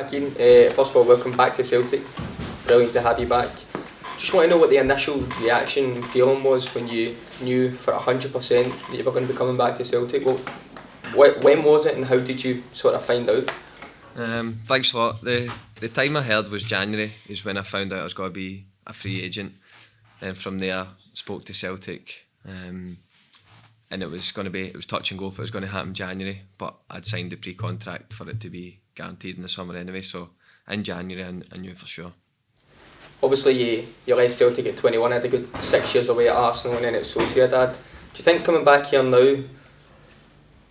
Hi Kieran, first of all welcome back to Celtic, brilliant to have you back. Just want to know what the initial reaction and feeling was when you knew for 100% that you were going to be coming back to Celtic. When was it and how did you sort of find out? Thanks a lot. The time I heard was January is when I found out I was going to be a free agent. And from there spoke to Celtic and it was touch and go if it was going to happen in January, but I'd signed the pre-contract for it to be guaranteed in the summer anyway, so in January I knew for sure. Obviously you left Celtic at 21, had a good 6 years away at Arsenal and then at Sociedad. Do you think coming back here now,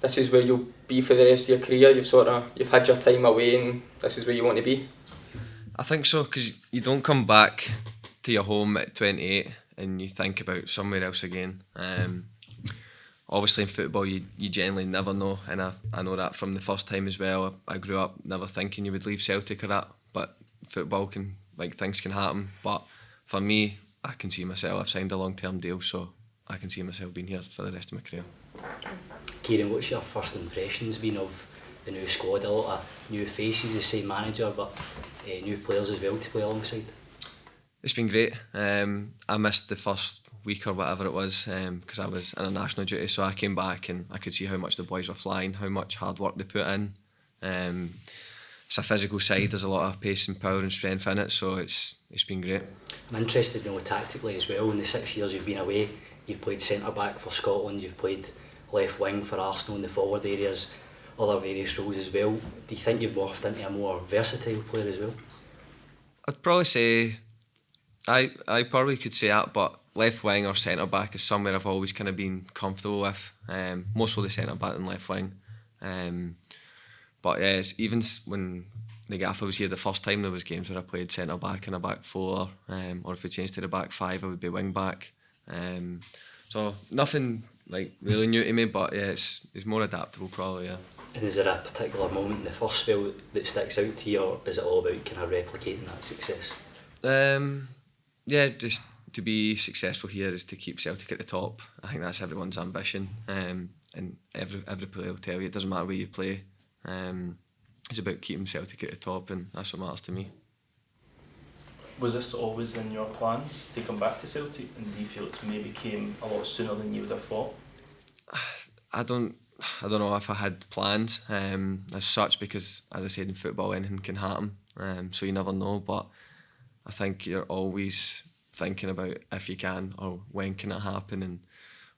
this is where you'll be for the rest of your career? You've had your time away and this is where you want to be? I think so, because you don't come back to your home at 28 and you think about somewhere else again. Obviously in football you generally never know, and I know that from the first time as well. I grew up never thinking you would leave Celtic or that, but football things can happen. But for me, I can see myself, I've signed a long-term deal, so I can see myself being here for the rest of my career. Kieran, what's your first impressions been of the new squad? A lot of new faces, the same manager, but new players as well to play alongside. It's been great. I missed the first week or whatever it was because I was in a national duty, so I came back and I could see how much the boys were flying, how much hard work they put in. It's a physical side, there's a lot of pace and power and strength in it, so it's been great. I'm interested to know tactically as well. In the 6 years you've been away, you've played centre back for Scotland, you've played left wing for Arsenal in the forward areas, other various roles as well. Do you think you've morphed into a more versatile player as well? I'd probably say I probably could say that, but left wing or centre back is somewhere I've always kind of been comfortable with. Mostly the centre back and left wing. But yeah, even when the gaffer was here the first time, there was games where I played centre back and a back four, or if we changed to the back five, I would be wing back. So nothing really new to me, but yeah, it's more adaptable probably. Yeah. And is there a particular moment in the first spell that sticks out to you, or is it all about kind of replicating that success? Yeah, just to be successful here is to keep Celtic at the top. I think that's everyone's ambition, and every player will tell you it doesn't matter where you play. It's about keeping Celtic at the top, and that's what matters to me. Was this always in your plans to come back to Celtic, and do you feel it's maybe came a lot sooner than you would have thought? I don't know if I had plans as such, because as I said, in football anything can happen, so you never know. But I think you're always thinking about if you can or when can it happen and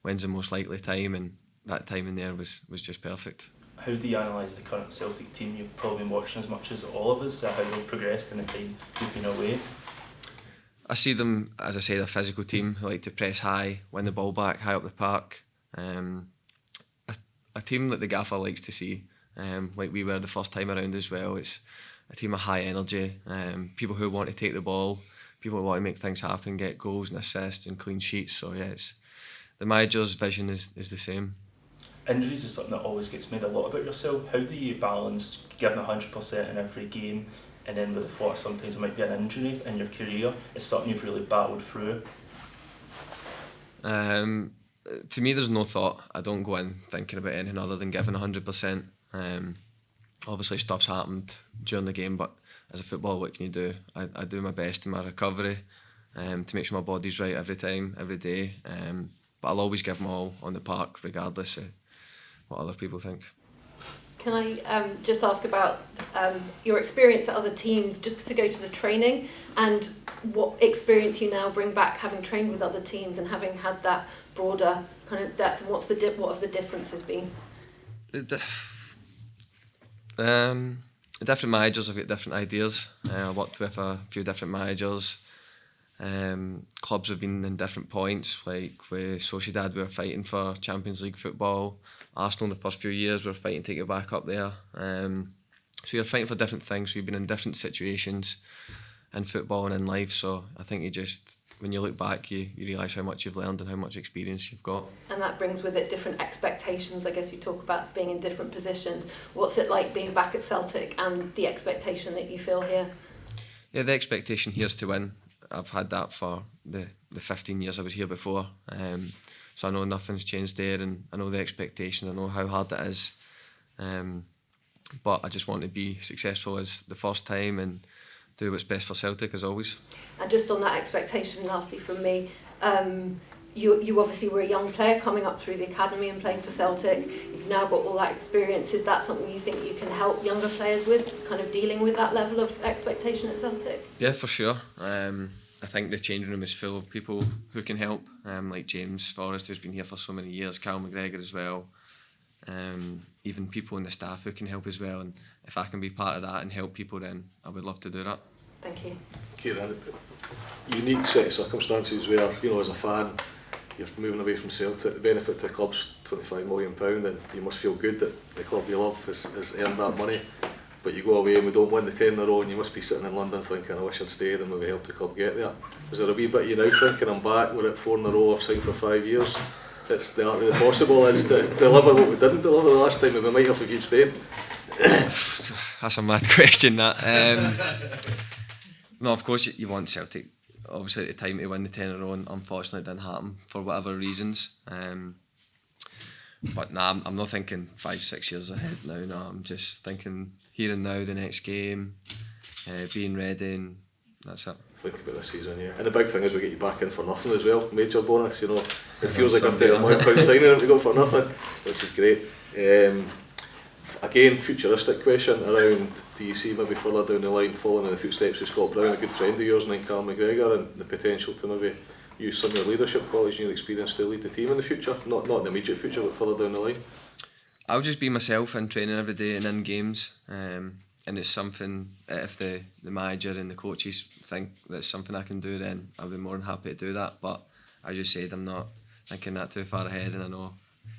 when's the most likely time, and that timing there was just perfect. How do you analyse the current Celtic team? You've probably been watching as much as all of us, how they've progressed in the time you've been away. I see them, as I say, a physical team who like to press high, win the ball back, high up the park. A team that the gaffer likes to see, like we were the first time around as well. It's a team of high energy, people who want to take the ball, people who want to make things happen, get goals and assists and clean sheets. So yeah, the manager's vision is the same. Injuries is something that always gets made a lot about yourself. How do you balance giving 100% in every game and then with the thought sometimes it might be an injury in your career? It's something you've really battled through. To me, there's no thought. I don't go in thinking about anything other than giving 100%. Obviously stuff's happened during the game, but as a footballer, what can you do? I do my best in my recovery to make sure my body's right every time, every day. But I'll always give them all on the park, regardless of what other people think. Can I just ask about your experience at other teams, just to go to the training, and what experience you now bring back having trained with other teams and having had that broader kind of depth, and what have the differences been? Different managers have got different ideas. I worked with a few different managers. Clubs have been in different points, like with Sociedad we were fighting for Champions League football. Arsenal in the first few years we were fighting to get back up there. So you're fighting for different things, so you've been in different situations in football and in life, so I think when you look back you realise how much you've learned and how much experience you've got. And that brings with it different expectations. I guess you talk about being in different positions. What's it like being back at Celtic and the expectation that you feel here? Yeah, the expectation here is to win. I've had that for the 15 years I was here before, so I know nothing's changed there, and I know the expectation, I know how hard it is. but I just want to be successful as the first time and do what's best for Celtic as always. And just on that expectation, lastly from me, you obviously were a young player coming up through the academy and playing for Celtic. You've now got all that experience. Is that something you think you can help younger players with, kind of dealing with that level of expectation at Celtic? Yeah, for sure. I think the changing room is full of people who can help, like James Forrest, who's been here for so many years, Cal McGregor as well, even people in the staff who can help as well. And if I can be part of that and help people, then I would love to do that. Thank you. Kieran, unique set of circumstances where, you know, as a fan, you're moving away from Celtic. The benefit to the club's £25 million, and you must feel good that the club you love has earned that money. But you go away and we don't win the 10 in a row, and you must be sitting in London thinking, I wish I'd stayed and maybe helped the club get there. Is there a wee bit of you now thinking, I'm back, we're at 4 in a row, I've signed for 5 years? It's the art of the possible is to deliver what we didn't deliver the last time, and we might have if you'd stayed. That's a mad question, that. No, of course you want Celtic, obviously at the time, to win the 10 in a row, and unfortunately it didn't happen for whatever reasons. But nah, I'm not thinking 5-6 years ahead now. No, I'm just thinking here and now, the next game, being ready, and that's it. Think about this season, yeah. And the big thing is we get you back in for nothing as well, major bonus, you know. It feels like a £30 million signing to go for nothing, which is great. Again, futuristic question around, do you see maybe further down the line following in the footsteps of Scott Brown, a good friend of yours, and then Cal McGregor, and the potential to maybe use some of your leadership qualities and your experience to lead the team in the future? Not in the immediate future, but further down the line. I'll just be myself in training every day and in games, and it's something, if the manager and the coaches think that's something I can do, then I'll be more than happy to do that. But as you said, I'm not thinking that too far ahead, and I know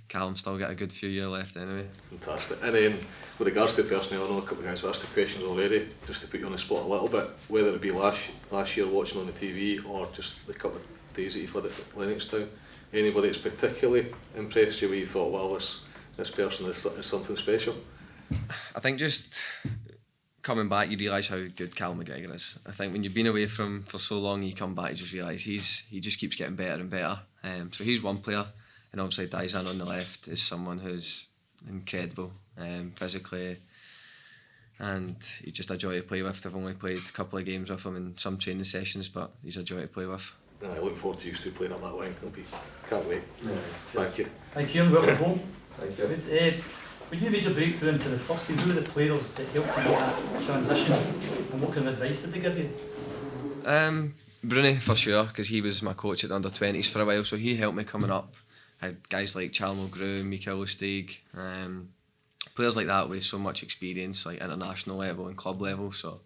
Callum's still got a good few years left anyway. Fantastic. And then with regards to personnel, I know a couple of guys have asked the questions already, just to put you on the spot a little bit, whether it be last year watching on the TV or just the couple of days that you've had at Lennoxtown, anybody that's particularly impressed you where you thought, wow, this person is something special? I think just coming back, you realise how good Cal McGregor is. I think when you've been away from for so long, you come back, you just realise he just keeps getting better and better. So he's one player, and obviously Dyson on the left is someone who's incredible physically, and he's just a joy to play with. I've only played a couple of games with him in some training sessions, but he's a joy to play with. I look forward to you two playing up that wing. Can't wait. Yeah. Thank you. Hi Kieran, welcome home. Thank you. Good. When you made your breakthrough into the first team, who were the players that helped you make that transition, and what kind of advice did they give you? Bruni for sure, because he was my coach at the under-20s for a while, so he helped me coming up. I had guys like Chalmers Grew, Mikael Lustig, players like that with so much experience, like international level and club level, so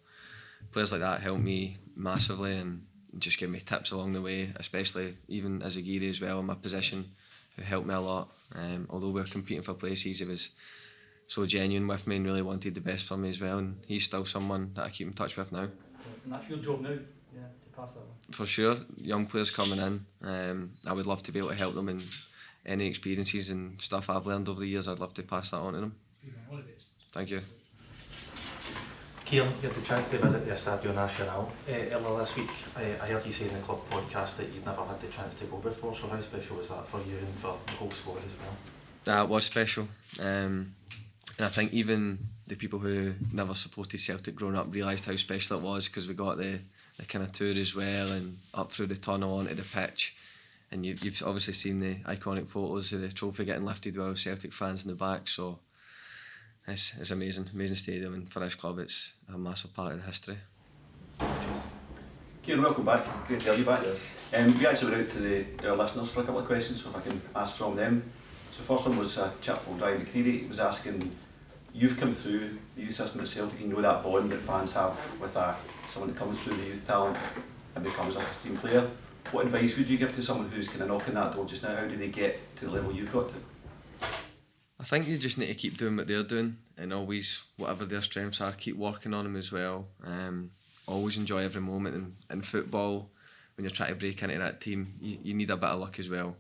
players like that helped me massively and just give me tips along the way, especially even as a Geary as well in my position, who helped me a lot. Although we were competing for places, he was so genuine with me and really wanted the best for me as well, and he's still someone that I keep in touch with now. And that's your job now, yeah, to pass that on. For sure, young players coming in, I would love to be able to help them, and any experiences and stuff I've learned over the years, I'd love to pass that on to them. Thank you. Kieran, you had the chance to visit the Estadio Nacional earlier this week. I heard you say in the club podcast that you'd never had the chance to go before, so how special was that for you and for the whole squad as well? That was special, and I think even the people who never supported Celtic growing up realised how special it was, because we got the kind of tour as well, and up through the tunnel onto the pitch, and you've obviously seen the iconic photos of the trophy getting lifted with all Celtic fans in the back, so it's amazing stadium, and for this club it's a massive part of the history. Kieran, welcome back. Great to have you back. We actually went out to our listeners for a couple of questions, so if I can ask from them. So the first one was a chap called Ryan McCready. He was asking, you've come through the youth system at Celtic, you know that bond that fans have with someone that comes through the youth talent and becomes a first team player. What advice would you give to someone who's kind of knocking that door just now? How do they get to the level you've got to? I think you just need to keep doing what they're doing, and always, whatever their strengths are, keep working on them as well. Always enjoy every moment. In football, when you're trying to break into that team, you need a bit of luck as well.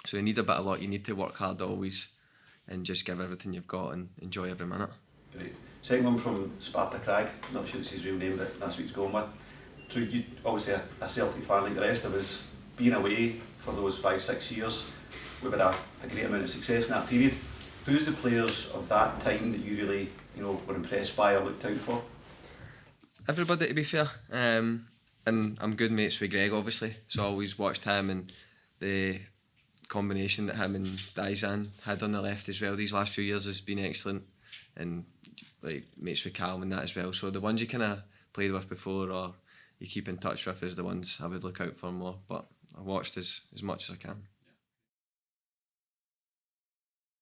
So you need a bit of luck, you need to work hard always, and just give everything you've got and enjoy every minute. Great. Second one from Sparta Crag, not sure it's his real name, but that's what he's going with. So you obviously a Celtic fan like the rest of us, being away for those 5-6 years, we've had a great amount of success in that period. Who's the players of that time that you really, you know, were impressed by or looked out for? Everybody, to be fair. And I'm good mates with Greg, obviously, so I always watched him, and the combination that him and Dizan had on the left as well these last few years has been excellent, and like mates with Calum and that as well. So the ones you kind of played with before or you keep in touch with is the ones I would look out for more, but I watched as much as I can.